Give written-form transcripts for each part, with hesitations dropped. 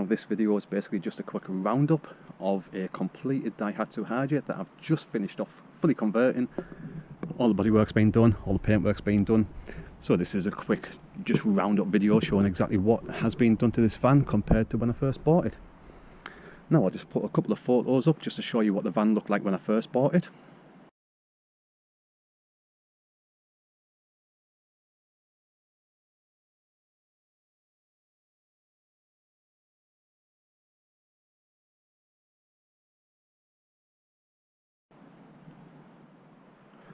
Now this video is basically just a quick roundup of a completed Daihatsu Hijet that I've just finished off fully converting. All the bodywork's been done, all the paintwork's been done. So this is a quick just roundup video showing exactly what has been done to this van compared to when I first bought it. Now I'll just put a couple of photos up just to show you what the van looked like when I first bought it.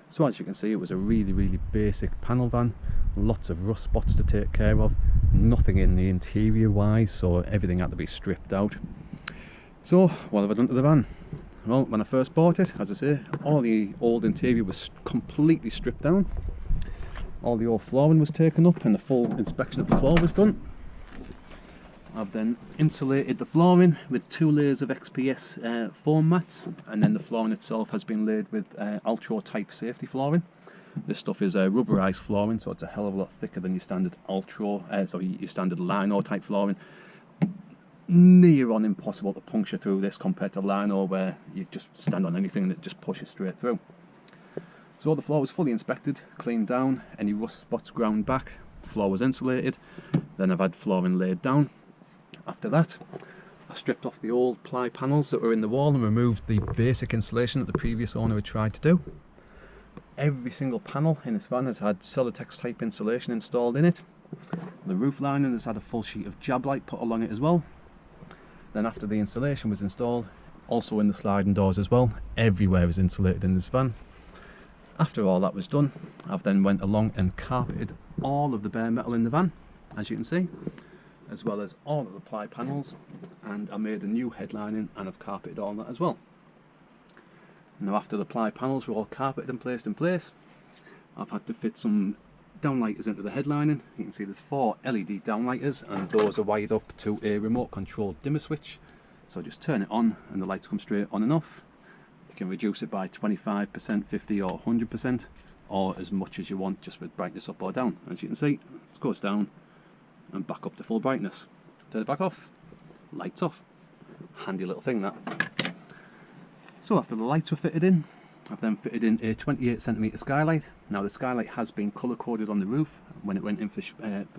So as you can see, it was a really basic panel van, lots of rust spots to take care of, nothing in the interior wise, so everything had to be stripped out. So what have I done to the van? Well, when I first bought it, as I say, all the old interior was completely stripped down, all the old flooring was taken up and the full inspection of the floor was done. I've then insulated the flooring with 2 layers of XPS foam mats, and then the flooring itself has been laid with Altro type safety flooring. This stuff is rubberized flooring, so it's a hell of a lot thicker than your standard your standard lino type flooring. Near on impossible to puncture through this compared to lino, where you just stand on anything and it just pushes straight through. So the floor was fully inspected, cleaned down, any rust spots ground back, floor was insulated, then I've had flooring laid down. After that, I stripped off the old ply panels that were in the wall and removed the basic insulation that the previous owner had tried to do. Every single panel in this van has had Celotex type insulation installed in it. The roof lining has had a full sheet of jab light put along it as well. Then after the insulation was installed, also in the sliding doors as well, everywhere is insulated in this van. After all that was done, I've then went along and carpeted all of the bare metal in the van, as you can see, as well as all of the ply panels, and I made a new headlining and I've carpeted all that as well. Now after the ply panels were all carpeted and placed in place, I've had to fit some downlighters into the headlining. You can see there's 4 LED downlighters and those are wired up to a remote controlled dimmer switch, so just turn it on and the lights come straight on and off. You can reduce it by 25%, 50% or 100%, or as much as you want, just with brightness up or down. As you can see, it goes down and back up to full brightness. Turn it back off, lights off. Handy little thing that. So after the lights were fitted in, I've then fitted in a 28cm skylight. Now the skylight has been colour coded on the roof when it went in for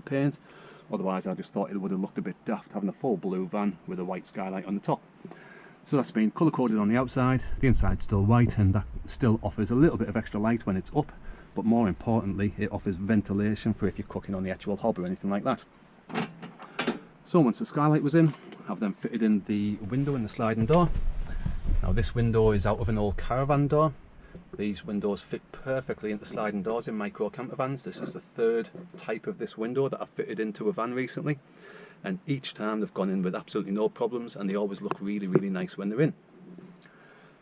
paint, otherwise I just thought it would have looked a bit daft having a full blue van with a white skylight on the top. So that's been colour coded on the outside, the inside's still white, and that still offers a little bit of extra light when it's up, but more importantly it offers ventilation for if you're cooking on the actual hob or anything like that. So once the skylight was in, I've then fitted in the window in the sliding door. Now this window is out of an old caravan door. These windows fit perfectly into sliding doors in micro camper vans. This is the 3rd type of this window that I've fitted into a van recently, and each time they've gone in with absolutely no problems, and they always look really nice when they're in.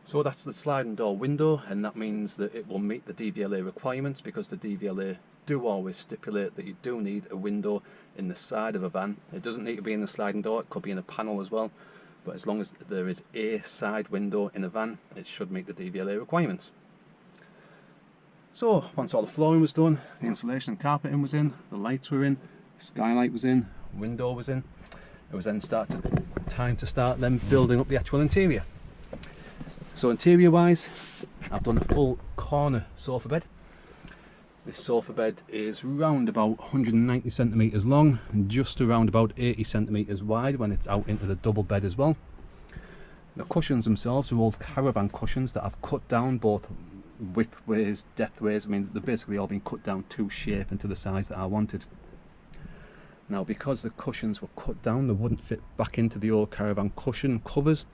So that's the sliding door window, and that means that it will meet the DVLA requirements, because the DVLA do always stipulate that you do need a window in the side of a van. It doesn't need to be in the sliding door, it could be in a panel as well, but as long as there is a side window in a van, it should meet the DVLA requirements. So once all the flooring was done, the insulation and carpeting was in, the lights were in, the skylight was in, window was in, it was then time to start then building up the actual interior. So interior wise, I've done a full corner sofa bed. This sofa bed is round about 190cm long and just around about 80cm wide when it's out into the double bed as well. The cushions themselves are old caravan cushions that I've cut down both widthways, depthways. I mean, they've basically all been cut down to shape and to the size that I wanted. Now because the cushions were cut down, they wouldn't fit back into the old caravan cushion covers,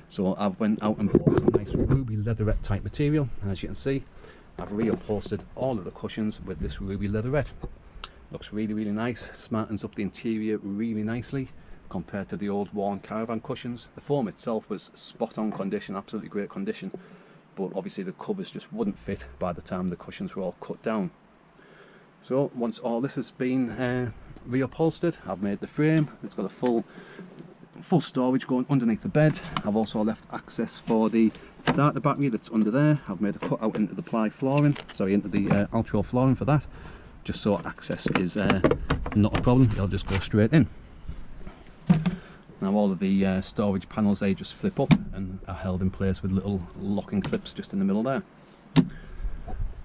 so I've went out and bought some nice ruby leatherette type material, and as you can see, I've reupholstered all of the cushions with this ruby leatherette. Looks really nice, smartens up the interior really nicely compared to the old worn caravan cushions. The foam itself was spot on condition, absolutely great condition, but obviously the covers just wouldn't fit by the time the cushions were all cut down. So once all this has been reupholstered, I've made the frame. It's got a full storage going underneath the bed. I've also left access for the starter battery that's under there. I've made a cut out into the ply flooring, into the Altro flooring for that, just so access is not a problem, it'll just go straight in. Now all of the storage panels, they just flip up and are held in place with little locking clips just in the middle there.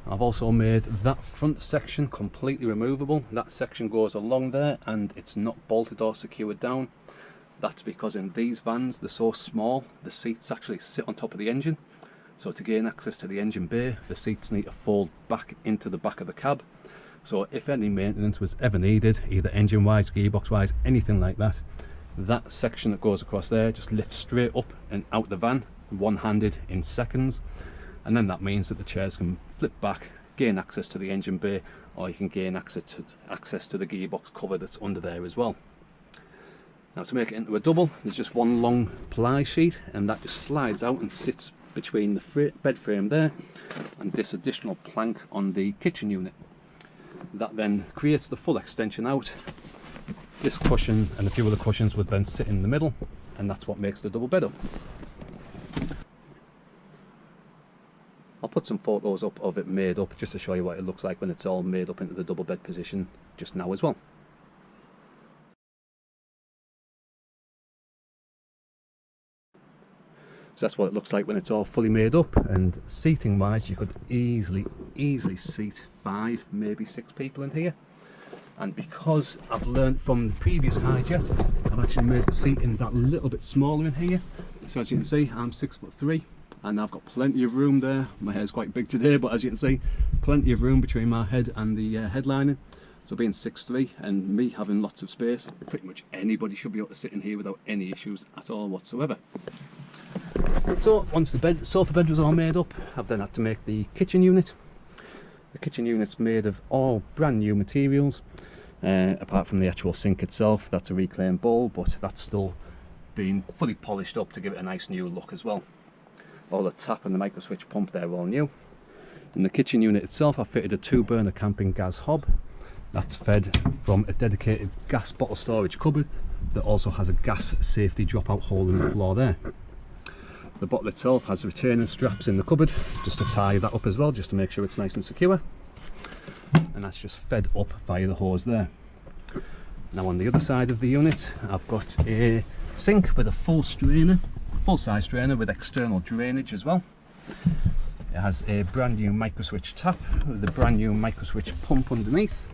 I've also made that front section completely removable. That section goes along there and it's not bolted or secured down. That's because in these vans, they're so small, the seats actually sit on top of the engine. So to gain access to the engine bay, the seats need to fold back into the back of the cab. So if any maintenance was ever needed, either engine wise, gearbox wise, anything like that, that section that goes across there just lifts straight up and out the van, one-handed in seconds. And then that means that the chairs can flip back, gain access to the engine bay, or you can gain access to the gearbox cover that's under there as well. Now to make it into a double, there's just one long ply sheet, and that just slides out and sits between the bed frame there and this additional plank on the kitchen unit. That then creates the full extension out. This cushion and a few other cushions would then sit in the middle, and that's what makes the double bed up. I'll put some photos up of it made up just to show you what it looks like when it's all made up into the double bed position just now as well. So that's what it looks like when it's all fully made up, and seating wise you could easily seat 5, maybe 6 people in here. And because I've learned from the previous Hijet, I've actually made the seating that little bit smaller in here. So as you can see, I'm 6'3", and I've got plenty of room there. My hair's quite big today, but as you can see, plenty of room between my head and the headlining. So being 6'3" and me having lots of space, pretty much anybody should be able to sit in here without any issues at all whatsoever. So once the sofa bed was all made up, I've then had to make the kitchen unit. The kitchen unit's made of all brand new materials, apart from the actual sink itself. That's a reclaimed bowl, but that's still been fully polished up to give it a nice new look as well. All the tap and the micro switch pump, they're all new. In the kitchen unit itself, I fitted a 2-burner camping gas hob. That's fed from a dedicated gas bottle storage cupboard that also has a gas safety dropout hole in the floor there. The bottle itself has retaining straps in the cupboard just to tie that up as well, just to make sure it's nice and secure. And that's just fed up via the hose there. Now on the other side of the unit, I've got a sink with a full-size strainer with external drainage as well. It has a brand new micro switch tap with a brand new micro switch pump underneath.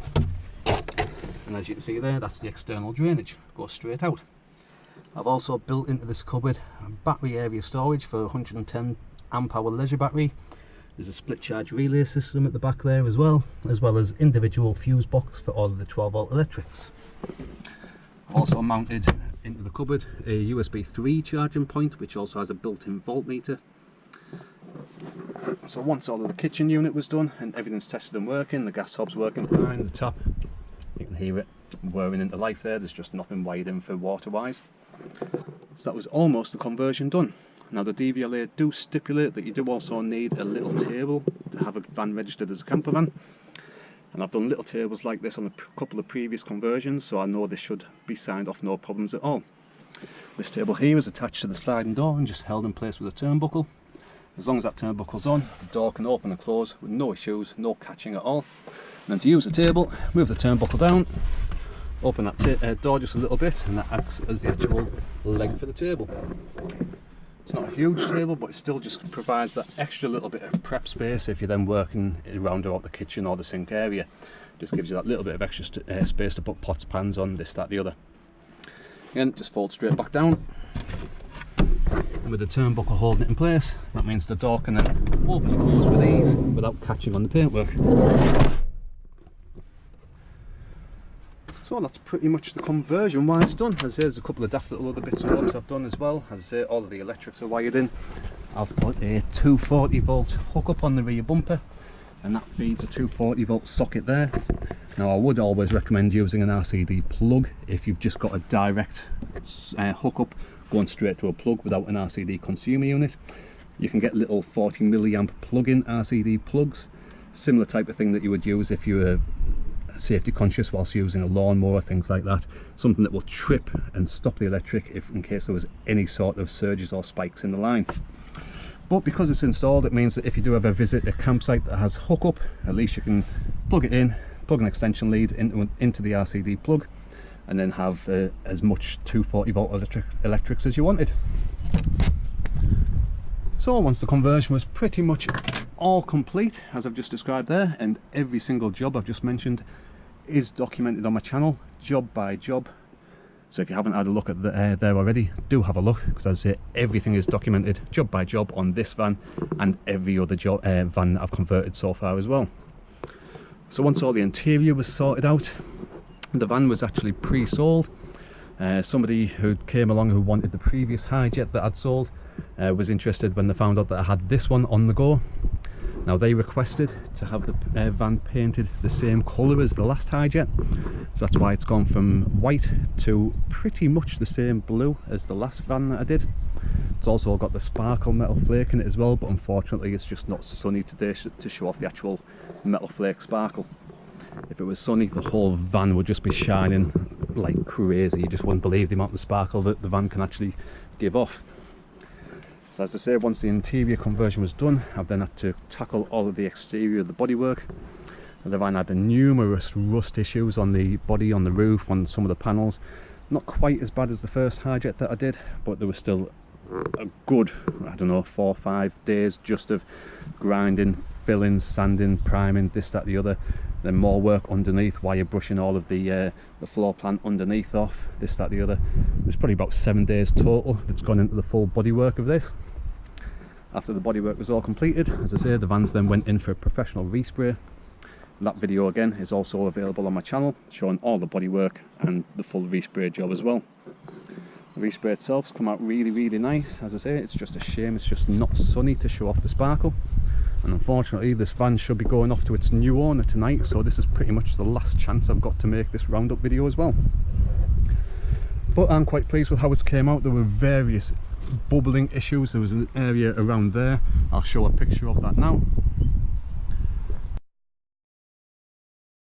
And as you can see there, that's the external drainage, goes straight out. I've also built into this cupboard a battery area storage for 110 amp hour leisure battery. There's a split charge relay system at the back there as well as individual fuse box for all of the 12-volt electrics. I've also mounted into the cupboard a USB 3 charging point, which also has a built-in voltmeter. So once all of the kitchen unit was done and everything's tested and working, the gas hob's working fine, the tap, you can hear it whirring into life there, there's just nothing wired in for water wise. So that was almost the conversion done. Now the DVLA do stipulate that you do also need a little table to have a van registered as a camper van. And I've done little tables like this on a couple of previous conversions, so I know this should be signed off no problems at all. This table here is attached to the sliding door and just held in place with a turnbuckle. As long as that turnbuckle's on, the door can open and close with no issues, no catching at all. And then to use the table, move the turnbuckle down, open that door just a little bit, and that acts as the actual leg for the table. It's not a huge table, but it still just provides that extra little bit of prep space if you're then working around about the kitchen or the sink area. Just gives you that little bit of extra space to put pots, pans on, this, that, the other. Again, just fold straight back down. And with the turnbuckle holding it in place, that means the door can then open and close with ease without catching on the paintwork. So that's pretty much the conversion wise done. As there's a couple of daft little other bits and bobs I've done as well. As I say, all of the electrics are wired in. I've put a 240-volt hookup on the rear bumper, and that feeds a 240-volt socket there. Now I would always recommend using an RCD plug if you've just got a direct hookup going straight to a plug without an RCD consumer unit. You can get little 40 milliamp plug-in RCD plugs, similar type of thing that you would use if you were safety conscious whilst using a lawnmower, things like that. Something that will trip and stop the electric in case there was any sort of surges or spikes in the line. But because it's installed, it means that if you do ever visit a campsite that has hookup, at least you can plug it in, plug an extension lead into the RCD plug, and then have as much 240 volt electrics as you wanted. So once the conversion was pretty much all complete, as I've just described there, and every single job I've just mentioned is documented on my channel, job by job. So if you haven't had a look at there already, do have a look, because as I say, everything is documented job by job on this van and every other van that I've converted so far as well. So once all the interior was sorted out, the van was actually pre-sold. Somebody who came along who wanted the previous Hijet that I'd sold was interested when they found out that I had this one on the go. Now they requested to have the van painted the same colour as the last Hijet, so that's why it's gone from white to pretty much the same blue as the last van that I did. It's also got the sparkle metal flake in it as well, but unfortunately it's just not sunny today to show off the actual metal flake sparkle. If it was sunny, the whole van would just be shining like crazy. You just wouldn't believe the amount of sparkle that the van can actually give off. So as I say, once the interior conversion was done, I've then had to tackle all of the exterior of the bodywork. The van had numerous rust issues on the body, on the roof, on some of the panels. Not quite as bad as the first Hijet that I did, but there was still a good, I don't know, 4 or 5 days just of grinding, filling, sanding, priming, this, that, the other. Then more work underneath while you're brushing all of the floor plan underneath off, this, that, the other. There's probably about 7 days total that's gone into the full bodywork of this. After the bodywork was all completed, as I say, the vans then went in for a professional respray. That video again is also available on my channel, showing all the bodywork and the full respray job as well. The respray itself's come out really, really nice. As I say, it's just a shame it's just not sunny to show off the sparkle. And unfortunately this van should be going off to its new owner tonight, so this is pretty much the last chance I've got to make this roundup video as well. But I'm quite pleased with how it came out. There were various bubbling issues. There was an area around there. I'll show a picture of that now.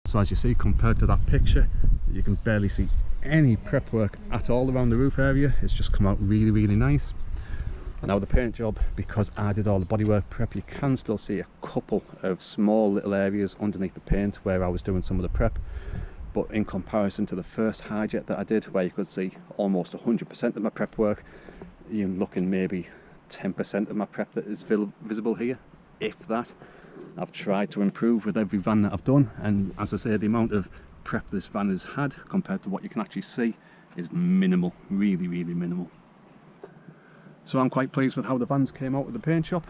So as you see, compared to that picture, you can barely see any prep work at all around the roof area. It's just come out really, really nice. Now the paint job, because I did all the bodywork prep, you can still see a couple of small little areas underneath the paint where I was doing some of the prep. But in comparison to the first Hijet that I did, where you could see almost 100% of my prep work, you're looking maybe 10% of my prep that is visible here, if that. I've tried to improve with every van that I've done, and as I say, the amount of prep this van has had compared to what you can actually see is minimal, really, really minimal. So I'm quite pleased with how the vans came out with the paint shop.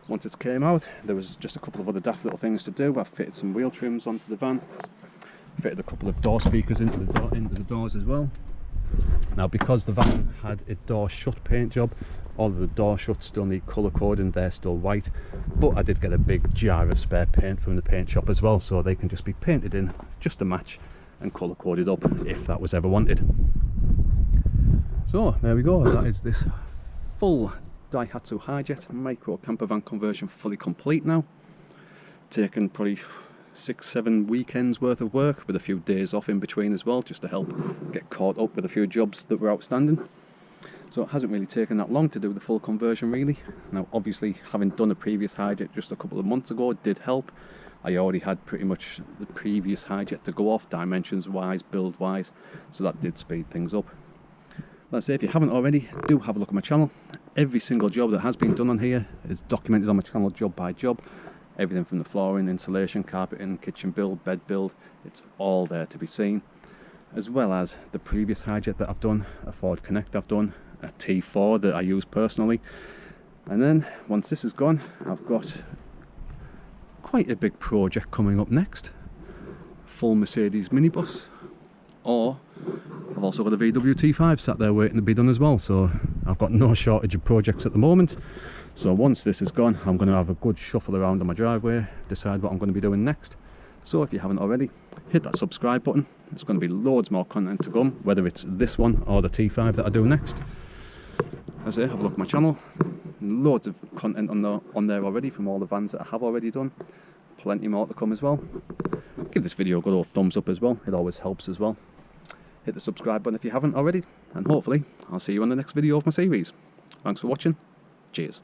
Once it came out, there was just a couple of other daft little things to do. I've fitted some wheel trims onto the van, fitted a couple of door speakers into the doors as well. Now because the van had a door shut paint job, all of the door shuts still need colour coding, they're still white, but I did get a big jar of spare paint from the paint shop as well, so they can just be painted in just to match and colour coded up if that was ever wanted. So there we go, that is this full Daihatsu Hijet micro camper van conversion fully complete now. Taken probably 6-7 weekends worth of work with a few days off in between as well, just to help get caught up with a few jobs that were outstanding. So it hasn't really taken that long to do the full conversion really. Now obviously having done a previous Hijet just a couple of months ago did help. I already had pretty much the previous Hijet to go off, dimensions wise, build wise, so that did speed things up. Let's say if you haven't already, do have a look at my channel. Every single job that has been done on here is documented on my channel job by job. Everything from the flooring, insulation, carpeting, kitchen build, bed build, it's all there to be seen. As well as the previous Hijet that I've done, a Ford Connect I've done, a T4 that I use personally. And then once this is gone, I've got quite a big project coming up next. Full Mercedes minibus, or I've also got a VW T5 sat there waiting to be done as well, so I've got no shortage of projects at the moment. So once this is gone, I'm going to have a good shuffle around on my driveway, decide what I'm going to be doing next. So if you haven't already, hit that subscribe button. There's going to be loads more content to come, whether it's this one or the T5 that I do next. As I say, have a look at my channel. Loads of content on there already from all the vans that I have already done. Plenty more to come as well. Give this video a good old thumbs up as well, it always helps as well. Hit the subscribe button if you haven't already, and hopefully I'll see you on the next video of my series. Thanks for watching, cheers.